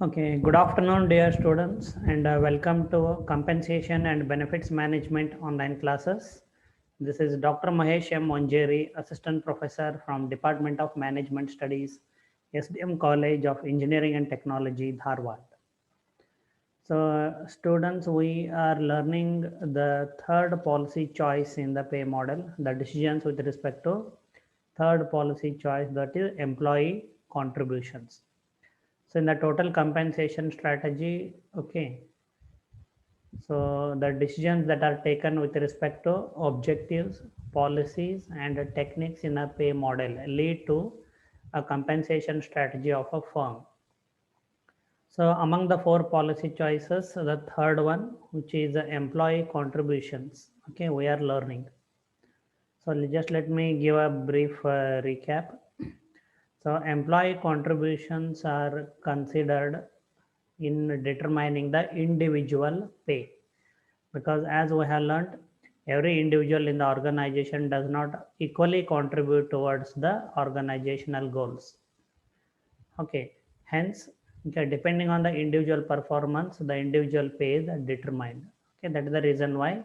Okay, good afternoon, dear students, and welcome to Compensation and Benefits Management online classes. This is Dr. Mahesh M. Monjeri, Assistant Professor from Department of Management Studies, SDM College of Engineering and Technology, Dharwad. So, students, we are learning the third policy choice in the pay model, the decisions with respect to third policy choice, that is employee contributions. So in the total compensation strategy, okay, so the decisions that are taken with respect to objectives, policies, and techniques in a pay model lead to a compensation strategy of a firm. So among the four policy choices, the third one, which is the employee contributions, okay, we are learning. So just let me give a brief recap. So employee contributions are considered in determining the individual pay, because as we have learned, every individual in the organization does not equally contribute towards the organizational goals. Okay, hence, okay, depending on the individual performance, the individual pay is determined. Okay, that is the reason why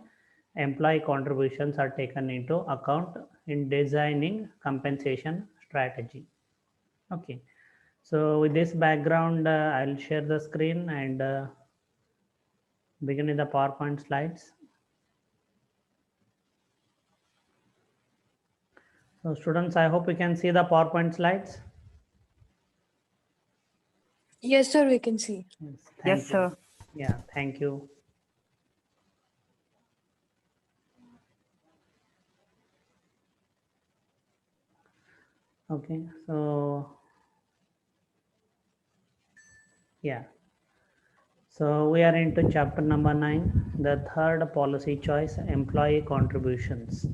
employee contributions are taken into account in designing compensation strategy. Okay, so with this background, I'll share the screen and begin with the PowerPoint slides. So students, I hope you can see the PowerPoint slides. Yes, sir, we can see. Yes, Yes, thank you. sir. Yeah, thank you. Okay, so yeah. So we are into chapter number 9, the third policy choice, employee contributions,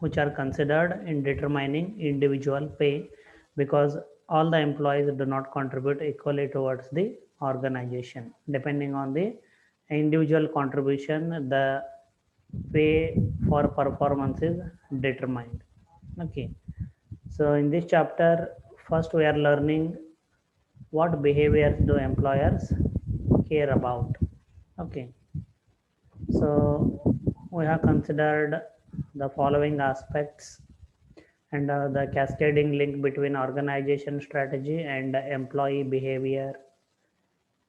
which are considered in determining individual pay, because all the employees do not contribute equally towards the organization. Depending on the individual contribution, the pay for performance is determined. Okay. So in this chapter, first we are learning what behaviors do employers care about. Okay, so we have considered the following aspects, and the cascading link between organization strategy and employee behavior.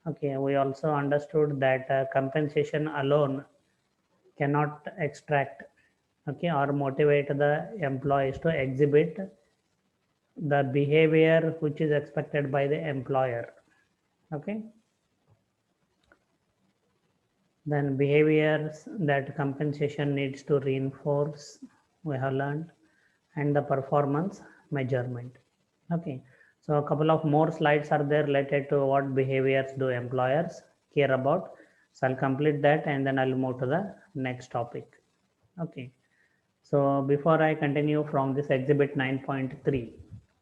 Okay, we also understood that compensation alone cannot extract, okay, or motivate the employees to exhibit the behavior which is expected by the employer. Okay, then behaviors that compensation needs to reinforce, we have learned, and the performance measurement. Okay, so a couple of more slides are there related to what behaviors do employers care about. So I'll complete that and then I'll move to the next topic. Okay, so before I continue from this exhibit 9.3,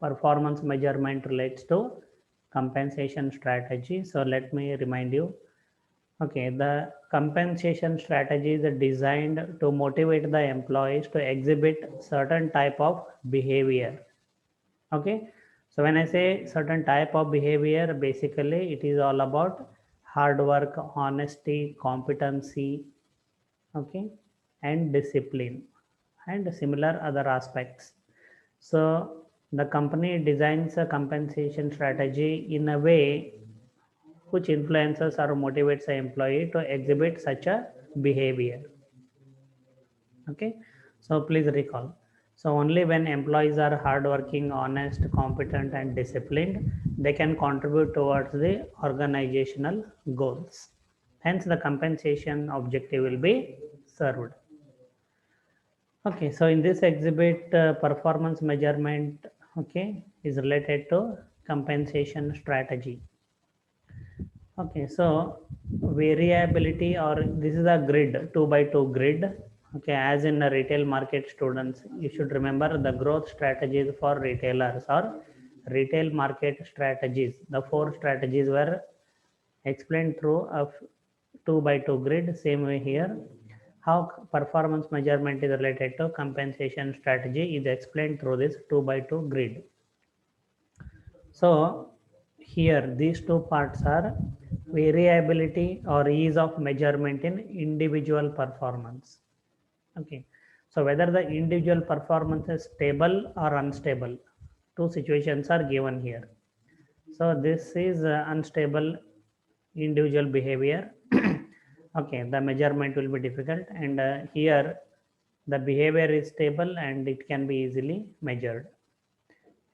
performance measurement relates to compensation strategy. So let me remind you. Okay, the compensation strategy is designed to motivate the employees to exhibit certain type of behavior. Okay, so when I say certain type of behavior, basically it is all about hard work, honesty, competency, okay, and discipline, and similar other aspects. So the company designs a compensation strategy in a way which influences or motivates the employee to exhibit such a behavior. Okay, so please recall. So only when employees are hardworking, honest, competent, and disciplined, they can contribute towards the organizational goals. Hence, the compensation objective will be served. Okay, so in this exhibit, performance measurement, okay, is related to compensation strategy. Okay, so variability, or this is a grid, 2 by 2 grid. Okay, as in a retail market, students, you should remember the growth strategies for retailers or retail market strategies. The four strategies were explained through a 2 by 2 grid. Same way here, how performance measurement is related to compensation strategy is explained through this 2 by 2 grid. So here these two parts are variability or ease of measurement in individual performance. Okay, so whether the individual performance is stable or unstable, two situations are given here. So this is unstable individual behavior. Okay, the measurement will be difficult, and here the behavior is stable and it can be easily measured.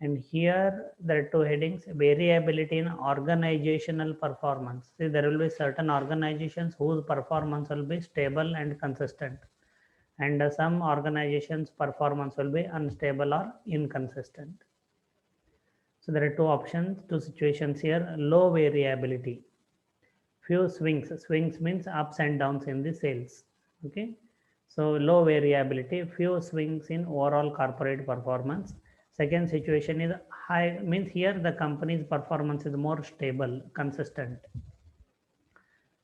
And here there are two headings: variability in organizational performance. See, there will be certain organizations whose performance will be stable and consistent, and some organizations performance will be unstable or inconsistent. So there are two options, two situations here: low variability, few swings. Swings means ups and downs in the sales. Okay, so low variability, few swings in overall corporate performance. Second situation is high, means here the company's performance is more stable, consistent.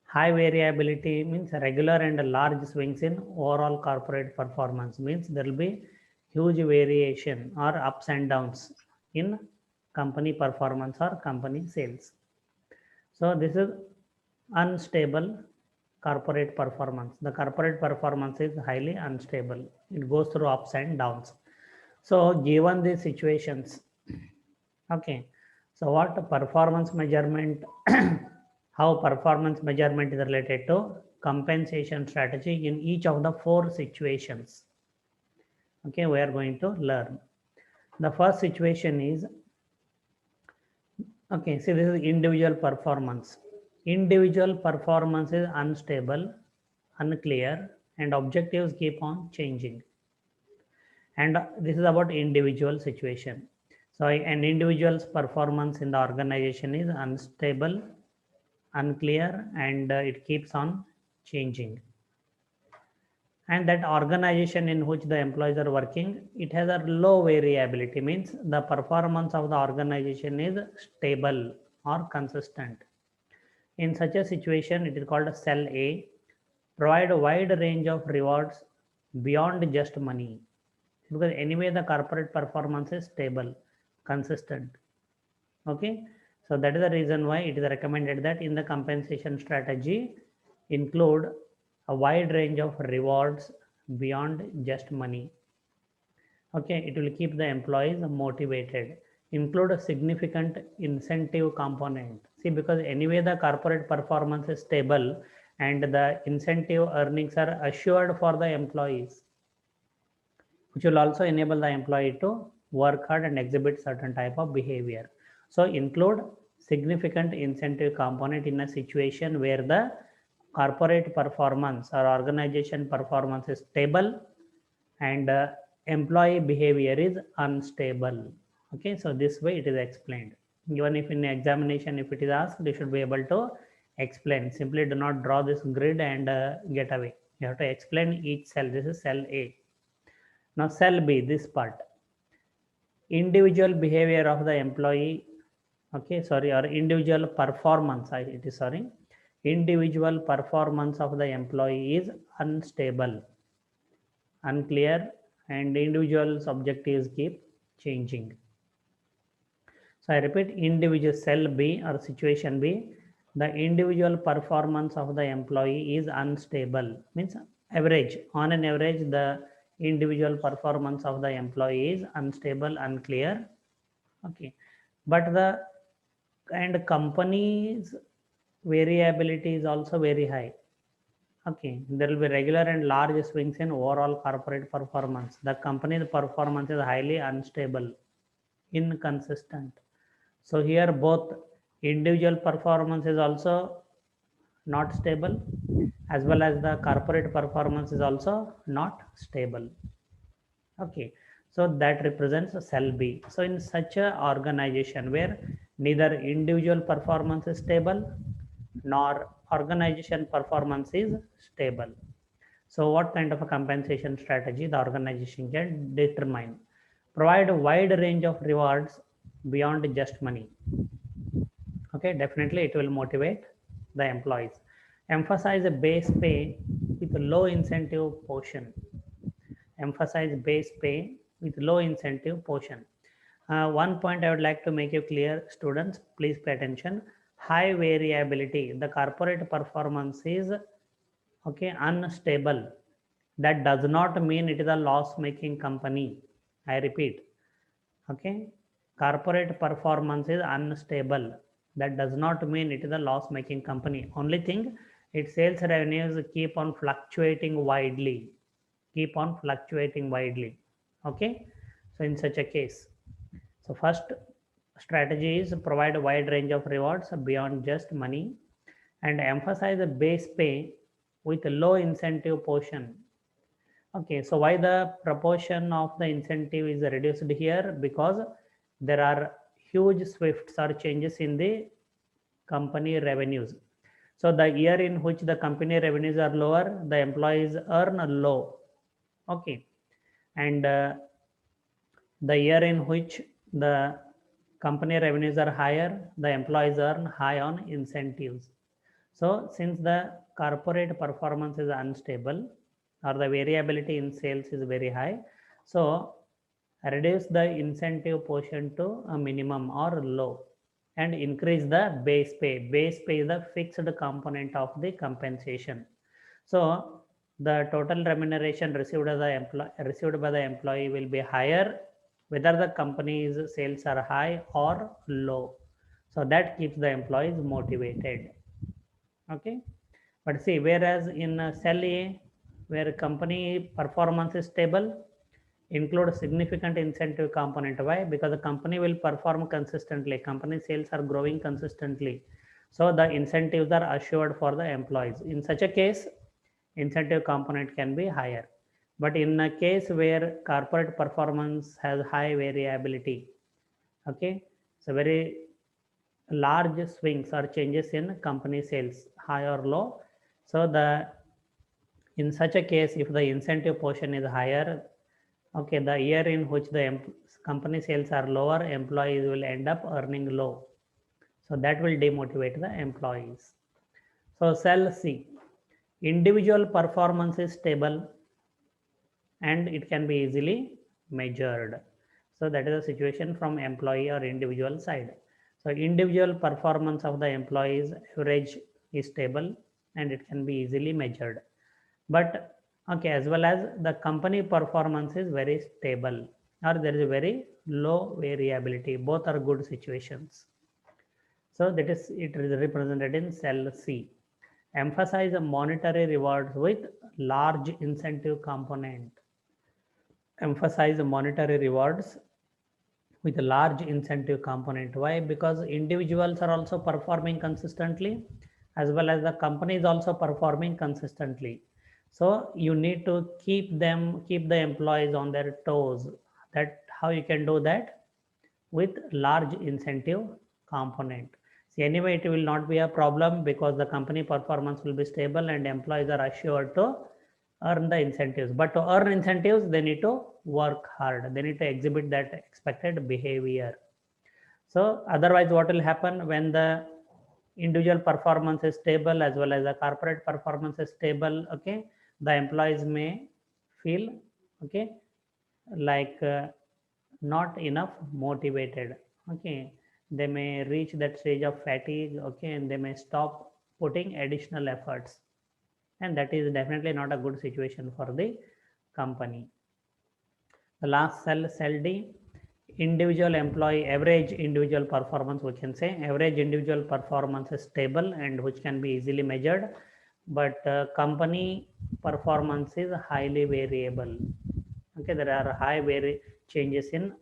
High variability means regular and large swings in overall corporate performance, means there will be huge variation or ups and downs in company performance or company sales. So this is unstable corporate performance. The corporate performance is highly unstable. It goes through ups and downs. So given these situations, okay, so what performance measurement, how performance measurement is related to compensation strategy in each of the four situations. Okay, we are going to learn. The first situation is, okay, see, this is individual performance. Individual performance is unstable, unclear, and objectives keep on changing. And this is about individual situation. So an individual's performance in the organization is unstable, unclear, and it keeps on changing. And that organization in which the employees are working, it has a low variability, means the performance of the organization is stable or consistent. In such a situation, it is called cell A. Provide a wide range of rewards beyond just money, because anyway the corporate performance is stable, consistent. Okay, so that is the reason why it is recommended that in the compensation strategy include a wide range of rewards beyond just money. Okay, it will keep the employees motivated. Include a significant incentive component. See, because anyway the corporate performance is stable and the incentive earnings are assured for the employees, which will also enable the employee to work hard and exhibit certain type of behavior. So include significant incentive component in a situation where the corporate performance or organization performance is stable and employee behavior is unstable. Okay, so this way it is explained. Even if in examination, if it is asked, you should be able to explain. Simply do not draw this grid and get away. You have to explain each cell. This is cell A. Now cell B, this part. Individual behavior of the employee, okay, sorry, or individual performance, it is sorry. Individual performance of the employee is unstable, unclear, and individual's objectives keep changing. So I repeat, individual cell B or situation B, the individual performance of the employee is unstable, means average, on an average, the individual performance of the employee is unstable, unclear. Okay, but the and company's variability is also very high. Okay, there will be regular and large swings in overall corporate performance. The company's performance is highly unstable, inconsistent. So here both individual performance is also not stable, as well as the corporate performance is also not stable. Okay, so that represents a cell B. So in such a organization where neither individual performance is stable nor organization performance is stable, so what kind of a compensation strategy the organization can determine? Provide a wide range of rewards beyond just money. Okay, definitely it will motivate the employees. Emphasize a base pay with a low incentive portion. Emphasize base pay with low incentive portion. One point I would like to make you clear, students, please pay attention. high variability. The corporate performance is unstable. That does not mean it is a loss making company. I repeat, corporate performance is unstable. That does not mean it is a loss making company. Only thing, its sales revenues keep on fluctuating widely. Okay, so in such a case, so first strategy is provide a wide range of rewards beyond just money and emphasize the base pay with a low incentive portion. Okay, so why the proportion of the incentive is reduced here? Because there are huge swifts or changes in the company revenues. So the year in which the company revenues are lower, the employees earn low. Okay, and the year in which the company revenues are higher, the employees earn high on incentives. So since the corporate performance is unstable or the variability in sales is very high, so reduce the incentive portion to a minimum or low and increase the base pay. Base pay is the fixed component of the compensation. So the total remuneration received by the employee will be higher whether the company's sales are high or low. So that keeps the employees motivated. Okay, but see, whereas in cell A, where company performance is stable, include significant incentive component. Why? Because the company will perform consistently, company sales are growing consistently, so the incentives are assured for the employees. In such a case, incentive component can be higher. But in a case where corporate performance has high variability, okay, so very large swings or changes in company sales, high or low. So the in such a case, if the incentive portion is higher, okay, the year in which the company sales are lower, employees will end up earning low. So that will demotivate the employees. So cell C, individual performance is stable and it can be easily measured. So that is the situation from employee or individual side. So individual performance of the employees average is stable and it can be easily measured. But okay, as well as the company performance is very stable or there is a very low variability. Both are good situations. So that is, it is represented in cell C. Emphasize monetary rewards with large incentive component. Emphasize monetary rewards with a large incentive component. Why? Because individuals are also performing consistently as well as the company is also performing consistently. So you need to keep the employees on their toes. That how you can do that? With large incentive component. See, anyway, it will not be a problem because the company performance will be stable and employees are assured to earn the incentives. But to earn incentives, they need to work hard. They need to exhibit that expected behavior. So otherwise, what will happen when the individual performance is stable as well as the corporate performance is stable? Okay, the employees may feel okay like not enough motivated. Okay, they may reach that stage of fatigue. Okay, and they may stop putting additional efforts, and that is definitely not a good situation for the company. The last cell D, individual employee average individual performance. We can say average individual performance is stable and which can be easily measured, but company performance is highly variable. Okay, there are changes in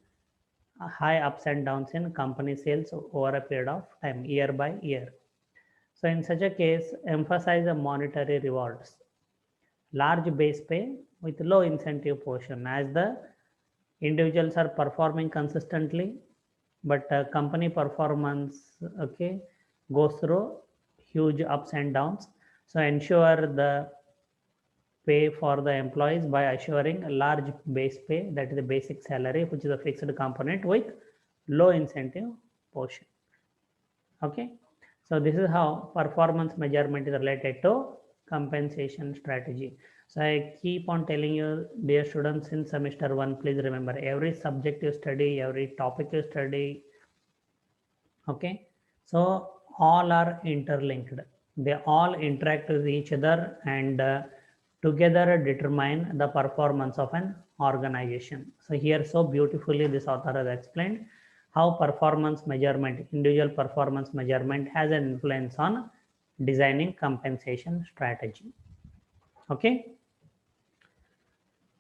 high ups and downs in company sales over a period of time, year by year. So in such a case, emphasize the monetary rewards, large base pay with low incentive portion. As the individuals are performing consistently, but company performance okay goes through huge ups and downs. So ensure the pay for the employees by assuring a large base pay, that is the basic salary, which is a fixed component with low incentive portion. Okay, so this is how performance measurement is related to compensation strategy. So I keep on telling you, dear students, in semester 1, please remember every subject you study, every topic you study. Okay, so all are interlinked. They all interact with each other and together determine the performance of an organization. So here so beautifully this author has explained how performance measurement, individual performance measurement has an influence on designing compensation strategy. Okay.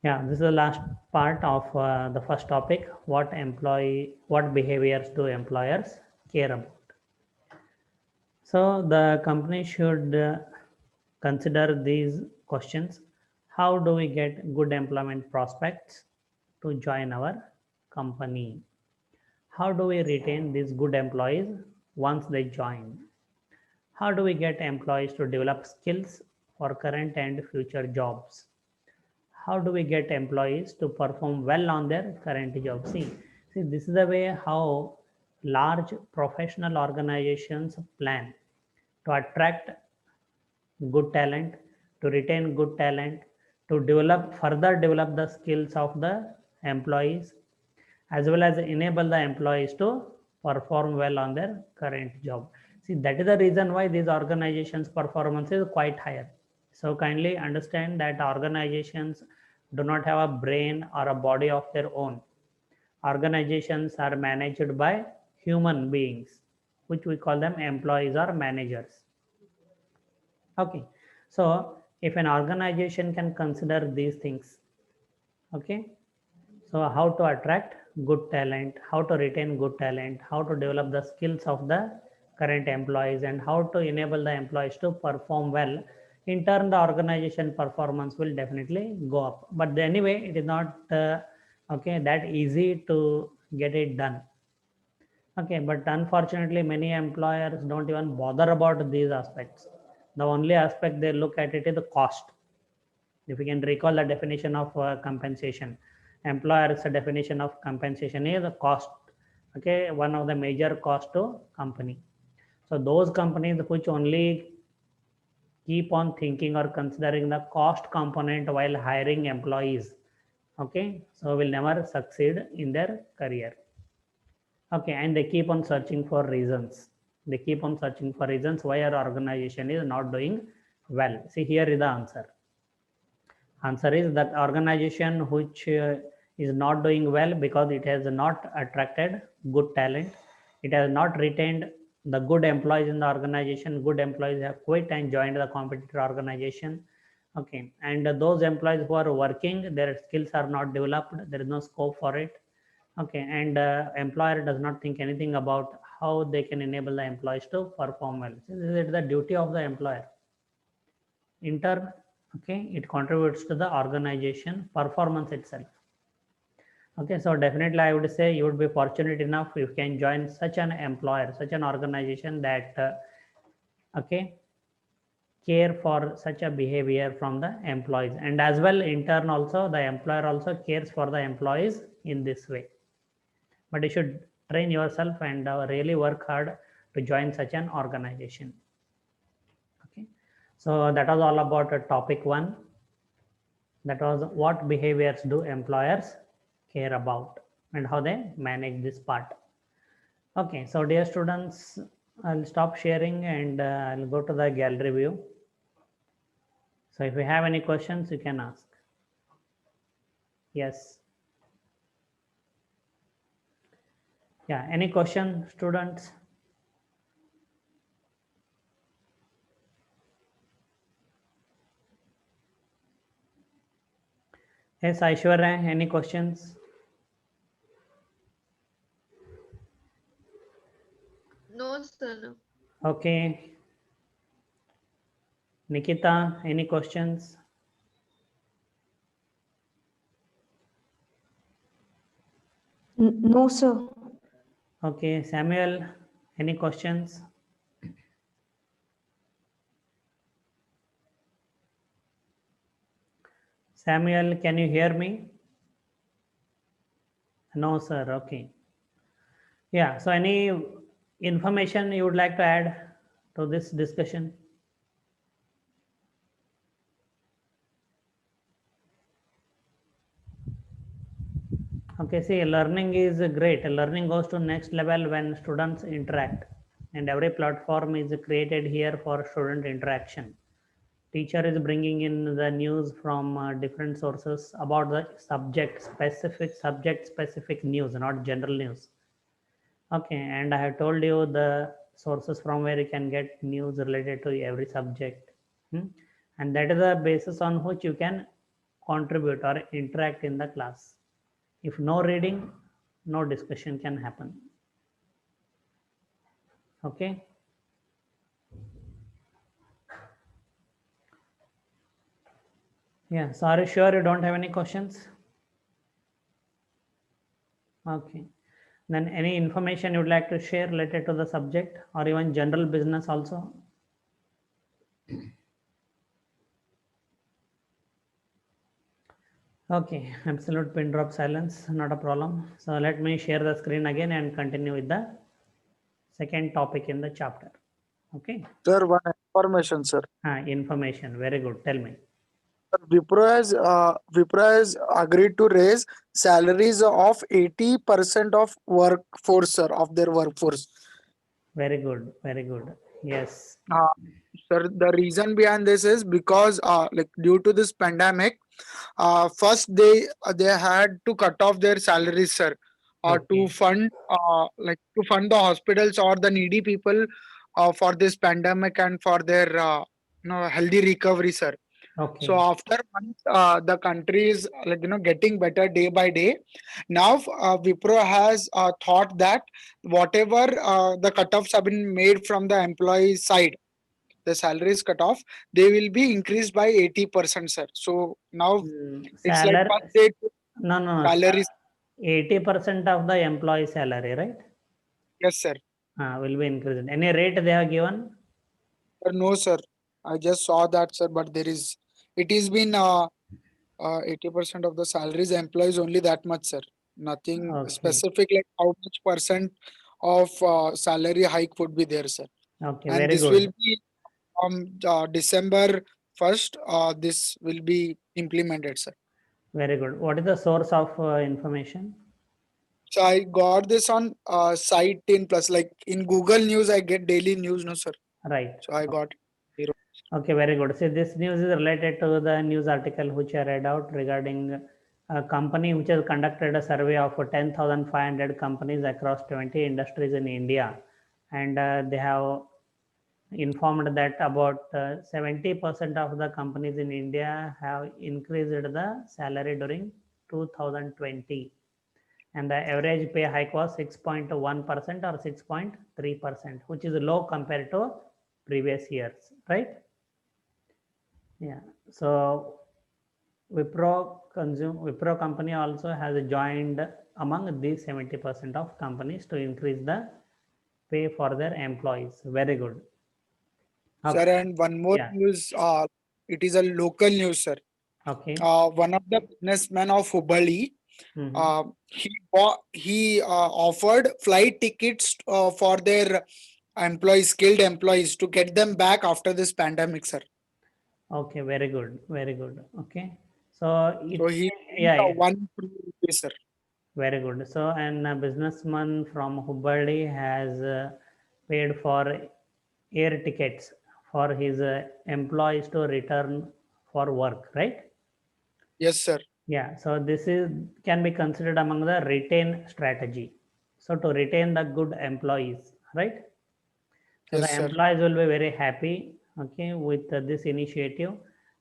Yeah, this is the last part of the first topic. What behaviors do employers care about? So the company should consider these questions. How do we get good employment prospects to join our company? How do we retain these good employees once they join? How do we get employees to develop skills for current and future jobs? How do we get employees to perform well on their current job? See, this is the way how large professional organizations plan to attract good talent, to retain good talent, to further develop the skills of the employees, as well as enable the employees to perform well on their current job. See, that is the reason why these organizations' performance is quite higher. So kindly understand that organizations do not have a brain or a body of their own. Organizations are managed by human beings, which we call them employees or managers. Okay, so if an organization can consider these things, okay, so how to attract good talent, how to retain good talent, how to develop the skills of the current employees, and how to enable the employees to perform well, in turn the organization performance will definitely go up. But anyway, it is not okay that easy to get it done. Okay, but unfortunately many employers don't even bother about these aspects. The only aspect they look at it is the cost. If you can recall the definition of compensation, employer's definition of compensation is the cost. Okay, one of the major cost to company. So those companies which only keep on thinking or considering the cost component while hiring employees, okay, so will never succeed in their career. Okay, and they keep on searching for reasons. They keep on searching for reasons why our organization is not doing well. See, here is the answer. Answer is that organization which is not doing well because it has not attracted good talent. It has not retained the good employees in the organization. Good employees have quit and joined the competitor organization. Okay, and those employees who are working, their skills are not developed. There is no scope for it. Okay, and employer does not think anything about how they can enable the employees to perform well. So this is the duty of the employer. In turn, okay, it contributes to the organization performance itself. Okay, so definitely I would say you would be fortunate enough if you can join such an employer, such an organization that okay, care for such a behavior from the employees, and as well in turn also the employer also cares for the employees in this way. But you should train yourself and really work hard to join such an organization. Okay, so that was all about topic 1. That was what behaviors do employers care about and how they manage this part. Okay, so dear students, I'll stop sharing and I'll go to the gallery view. So if you have any questions, you can ask. Yes. Yeah, any question, students? Yes, Aishwarya, any questions? No, sir. Okay. Nikita, any questions? No, sir. Okay, Samuel, any questions? Samuel, can you hear me? No, sir. Okay. Yeah, so any information you would like to add to this discussion? Okay, see, learning is great. Learning goes to next level when students interact. and every platform is created here for student interaction. Teacher is bringing in the news from different sources about the subject specific news, not general news. Okay, and I have told you the sources from where you can get news related to every subject. Hmm? And that is the basis on which you can contribute or interact in the class. If no reading, no discussion can happen. Okay. Yeah, so are you sure you don't have any questions? Okay. Then any information you'd like to share related to the subject or even general business also? Okay, absolute pin drop silence, not a problem. So let me share the screen again and continue with the second topic in the chapter. Okay. Sir, one information, sir. Information. Very good. Tell me. Wipro has agreed to raise salaries of 80% of workforce, sir, of their workforce. Very good. Very good. Yes. Uh, Sir, the reason behind this is because like due to this pandemic, first they had to cut off their salaries, sir, Okay. to fund the hospitals or the needy people for this pandemic and for their healthy recovery, sir. So Okay. after months, the country is getting better day by day. Now Wipro has thought that whatever the cutoffs have been made from the employee side, the salaries cut off, they will be increased by 80%, sir. So now it's like Salary. first they took No, no, no. salaries. 80% of the employee salary, right? Yes, sir. Will be increased. Any rate they have given? Sir, no, sir. I just saw that, sir, but it has been 80% of the salaries employees only that much, sir. Nothing Okay. specific like how much percent of salary hike would be there, sir. Okay. And Very this will good. be from December 1st. This will be implemented, sir. Very good. What is the source of information? So I got this on site 10 plus. Like in Google News, I get daily news, no, sir. Right. So I got it. Okay, very good. See, this news is related to the news article which I read out regarding a company which has conducted a survey of 10,500 companies across 20 industries in India. And they have informed that about 70% of the companies in India have increased the salary during 2020. And the average pay hike was 6.1% or 6.3%, which is low compared to previous years, right? Yeah. So Wipro company also has joined among these 70% of companies to increase the pay for their employees. Very good. Sir, Okay. and one more Yeah. news. It is a local news, sir. Okay. One of the businessmen of Hubballi, Mhm. he offered flight tickets for their skilled employees, to get them back after this pandemic, sir. Okay. Very good. Very good. Okay. So So it's, he yeah, yeah. 1 crore, sir. Very good. So, and a businessman from Hubballi has paid for air tickets for his employees to return for work, right? Yes, sir. Yeah. So this is can be considered among the retain strategy. So to retain the good employees, right? So Yes, the sir. employees will be very happy, okay, with this initiative,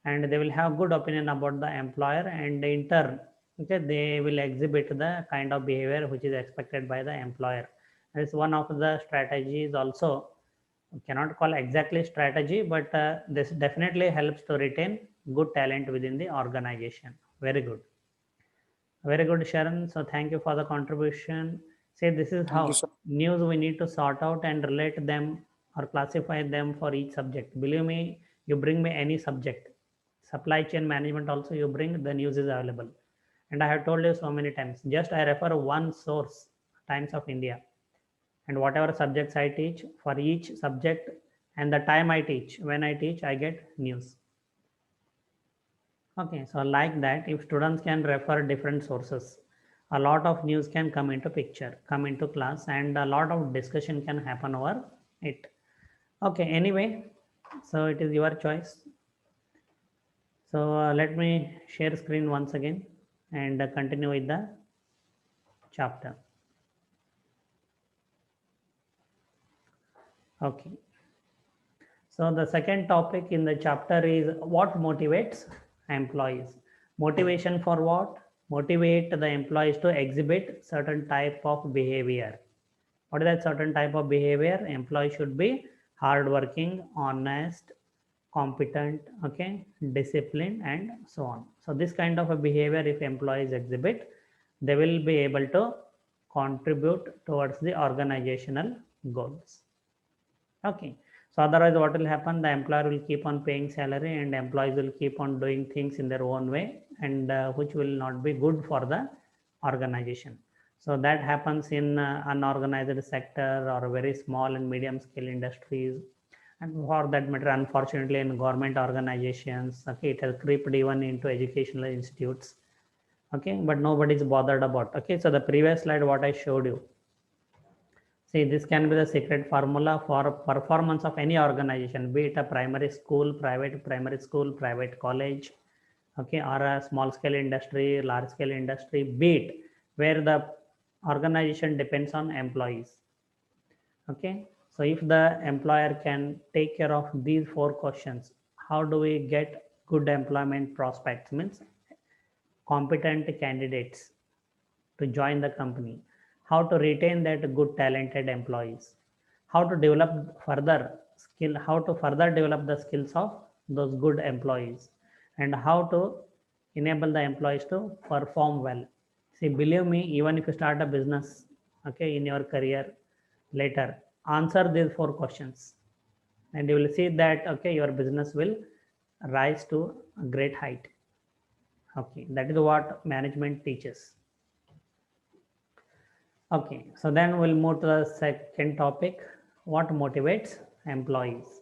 and they will have good opinion about the employer, and in turn, okay, they will exhibit the kind of behavior which is expected by the employer. This is one of the strategies also. We cannot call exactly strategy, but this definitely helps to retain good talent within the organization. Very good. Very good, Sharon. So thank you for the contribution. Say this is Thank you, how sir. news we need to sort out and relate them or classify them for each subject. Believe me, you bring me any subject. Supply chain management also you bring, the news is available. And I have told you so many times, just I refer one source, Times of India. And whatever subjects I teach, for each subject and the time I teach, when I teach, I get news. Okay, so like that, if students can refer different sources, a lot of news can come into picture, come into class, and a lot of discussion can happen over it. Okay, anyway, so it is your choice. So let me share screen once again and continue with the chapter. Okay. So the second topic in the chapter is what motivates employees. Motivation for what? Motivate the employees to exhibit certain type of behavior. What is that certain type of behavior? Employee should be hardworking, honest, competent, okay, disciplined, and so on. So this kind of a behavior, if employees exhibit, they will be able to contribute towards the organizational goals. Okay. So otherwise, what will happen? The employer will keep on paying salary, and employees will keep on doing things in their own way, and which will not be good for the organization. So that happens in unorganized sector or very small and medium scale industries, and for that matter, unfortunately, in government organizations. Okay, it has creeped even into educational institutes. Okay, but nobody is bothered about. Okay, so the previous slide, what I showed you. See, this can be the secret formula for performance of any organization, be it a primary school, private primary school, private college, okay, or a small scale industry, large scale industry, be it where the organization depends on employees. Okay, so if the employer can take care of these four questions, how do we get good employment prospects? Means competent candidates to join the company, how to retain that good talented employees, how to develop further skill, how to further develop the skills of those good employees, and how to enable the employees to perform well. See, believe me, even if you start a business, okay, in your career later, answer these four questions, and you will see that okay, your business will rise to a great height. Okay, that is what management teaches. Okay, so then we'll move to the second topic, what motivates employees.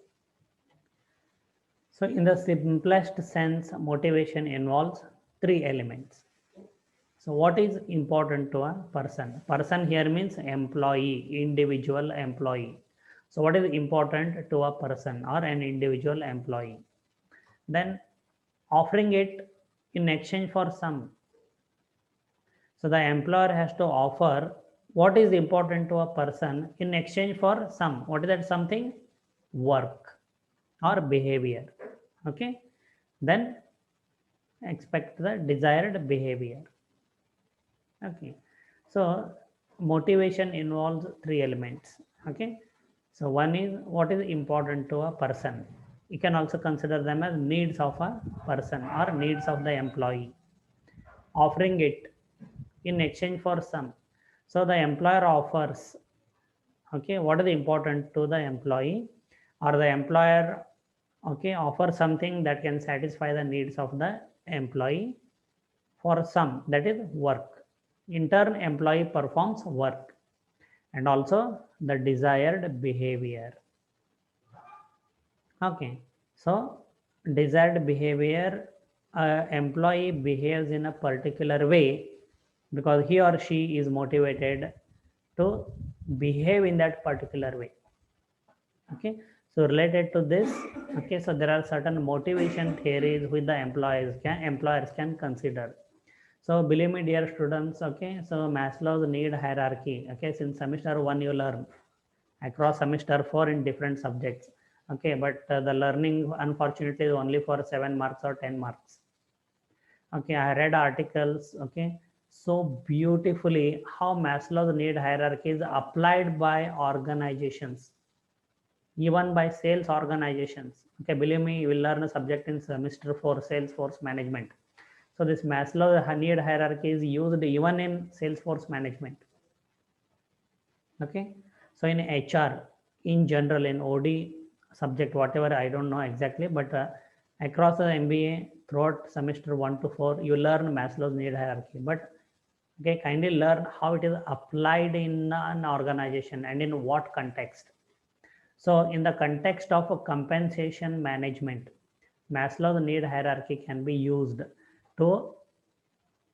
So in the simplest sense, motivation involves three elements. So what is important to a person? Person here means employee, individual employee. So what is important to a person or an individual employee? Then offering it in exchange for some. So the employer has to offer what is important to a person in exchange for some. What is that something? Work or behavior. Okay. Then expect the desired behavior. Okay. So motivation involves three elements. Okay. So one is what is important to a person. You can also consider them as needs of a person or needs of the employee. Offering it in exchange for some. So the employer offers, okay, what is important to the employee, or the employer, okay, offer something that can satisfy the needs of the employee for some, that is work. In turn, employee performs work and also the desired behavior. Okay, so desired behavior, employee behaves in a particular way because he or she is motivated to behave in that particular way. Okay, so related to this, okay, so there are certain motivation theories which the employers can consider. So believe me, dear students, okay, so Maslow's need hierarchy, okay, since semester 1 you learn across semester 4 in different subjects, okay, but the learning unfortunately is only for 7 marks or 10 marks. Okay, I read articles, okay, so beautifully how Maslow's need hierarchy is applied by organizations, even by sales organizations. Okay, believe me, you will learn a subject in semester 4, Salesforce management. So this Maslow's need hierarchy is used even in Salesforce management. Okay, so in HR in general, in OD subject, whatever, I don't know exactly, but across the MBA throughout semester 1 to 4, you learn Maslow's need hierarchy. But okay, kindly learn how it is applied in an organization and in what context. So in the context of a compensation management, Maslow's need hierarchy can be used to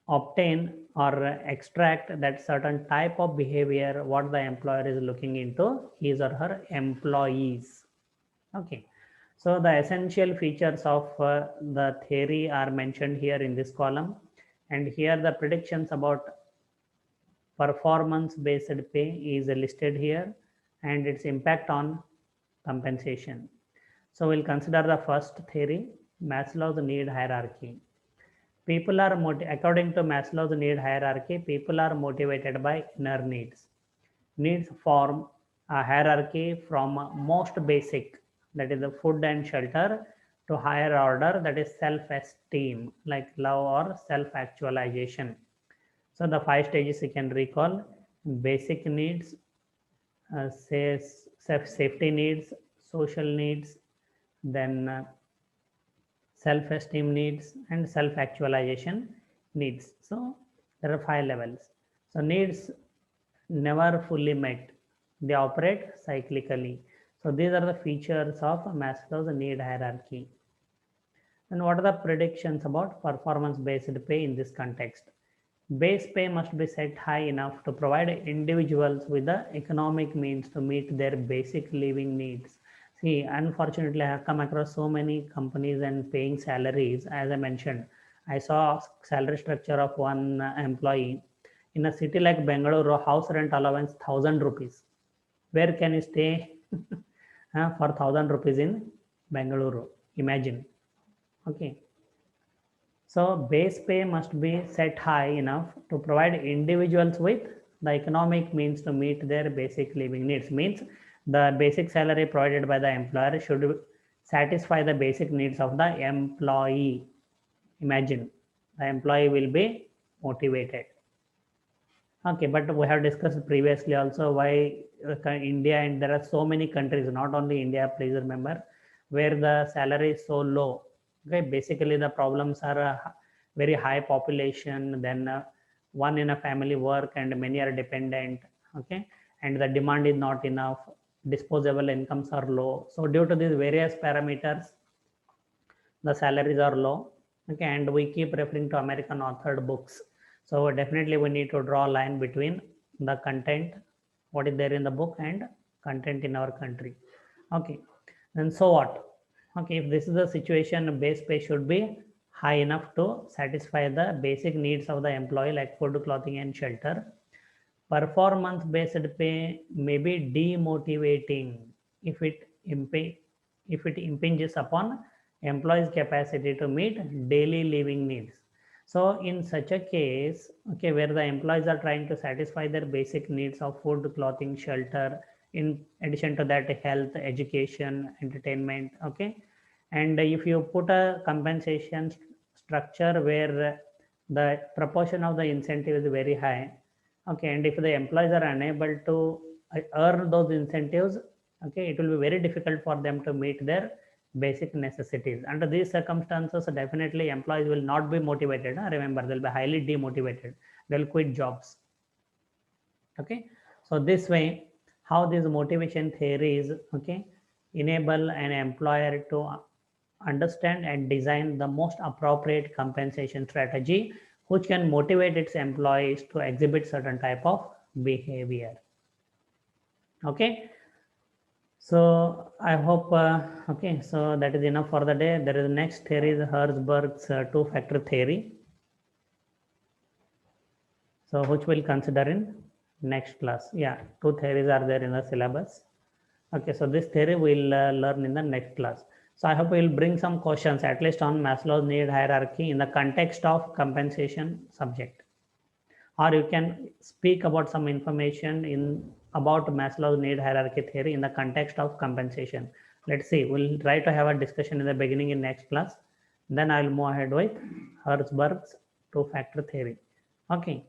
obtain or extract that certain type of behavior what the employer is looking into his or her employees. Okay, so the essential features of the theory are mentioned here in this column, and here the predictions about performance based pay is listed here and its impact on compensation. So we'll consider the first theory, Maslow's need hierarchy. People are according to Maslow's need hierarchy, people are motivated by inner needs. Needs form a hierarchy from most basic, that is the food and shelter, to higher order, that is self-esteem, like love or self-actualization. So the 5 stages you can recall: basic needs, safety needs, social needs, then self-esteem needs, and self-actualization needs. So there are 5 levels. So needs never fully met. They operate cyclically. So these are the features of Maslow's need hierarchy. And what are the predictions about performance-based pay in this context? Base pay must be set high enough to provide individuals with the economic means to meet their basic living needs. See, unfortunately, I have come across so many companies and paying salaries. As I mentioned, I saw salary structure of one employee in a city like Bangalore. House rent allowance 1,000 rupees. Where can you stay for 1,000 rupees in Bangalore? Imagine. Okay. So base pay must be set high enough to provide individuals with the economic means to meet their basic living needs. Means the basic salary provided by the employer should satisfy the basic needs of the employee. Imagine the employee will be motivated. Okay, but we have discussed previously also why India, and there are so many countries, not only India, please remember, where the salary is so low. Okay, basically the problems are very high population, then one in a family work and many are dependent. Okay, and the demand is not enough, disposable incomes are low. So due to these various parameters, the salaries are low. Okay, and we keep referring to American authored books. So definitely we need to draw a line between the content, what is there in the book, and content in our country. Okay, and so what? Okay, if this is the situation, base pay should be high enough to satisfy the basic needs of the employee like food, clothing, and shelter. Performance based pay may be demotivating if it impinges upon employees' capacity to meet daily living needs. So in such a case, okay, where the employees are trying to satisfy their basic needs of food, clothing, shelter, in addition to that, health, education, entertainment, okay, and if you put a compensation structure where the proportion of the incentive is very high, okay, and if the employees are unable to earn those incentives, okay, it will be very difficult for them to meet their basic necessities. Under these circumstances, definitely employees will not be motivated. Remember, they'll be highly demotivated. They'll quit jobs. Okay, so this way, how these motivation theories, okay, enable an employer to understand and design the most appropriate compensation strategy which can motivate its employees to exhibit certain type of behavior. Okay, so I hope okay, so that is enough for the day. There is the next theory is Herzberg's two-factor theory, so which we'll consider in next class. Yeah, two theories are there in the syllabus. Okay, so this theory we'll learn in the next class. So I hope we'll bring some questions at least on Maslow's need hierarchy in the context of compensation subject, or you can speak about some information in about Maslow's need hierarchy theory in the context of compensation. Let's see, we'll try to have a discussion in the beginning in next class. Then I'll move ahead with Herzberg's two-factor theory. Okay,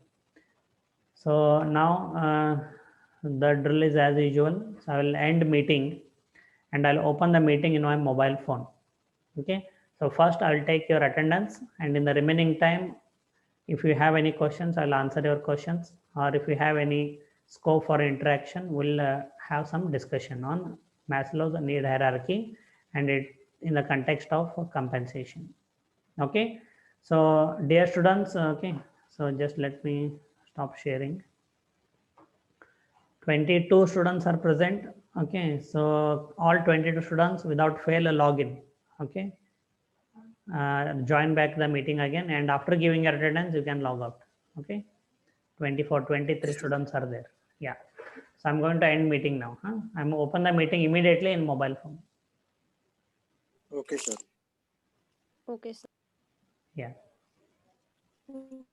so now the drill is as usual. So I will end meeting and I'll open the meeting in my mobile phone. Okay, so first I'll take your attendance, and in the remaining time, if you have any questions, I'll answer your questions, or if you have any scope for interaction, we'll have some discussion on Maslow's need hierarchy and it in the context of compensation. Okay, so dear students, okay, So just let me stop sharing. 22 students are present. Okay, so all 22 students without fail a login. Okay, join back the meeting again, and after giving your attendance you can log out. Okay, 23 students are there. Yeah, so I'm going to end meeting now. I'm open the meeting immediately in mobile phone. Okay, sir. Okay, sir. Yeah. Mm.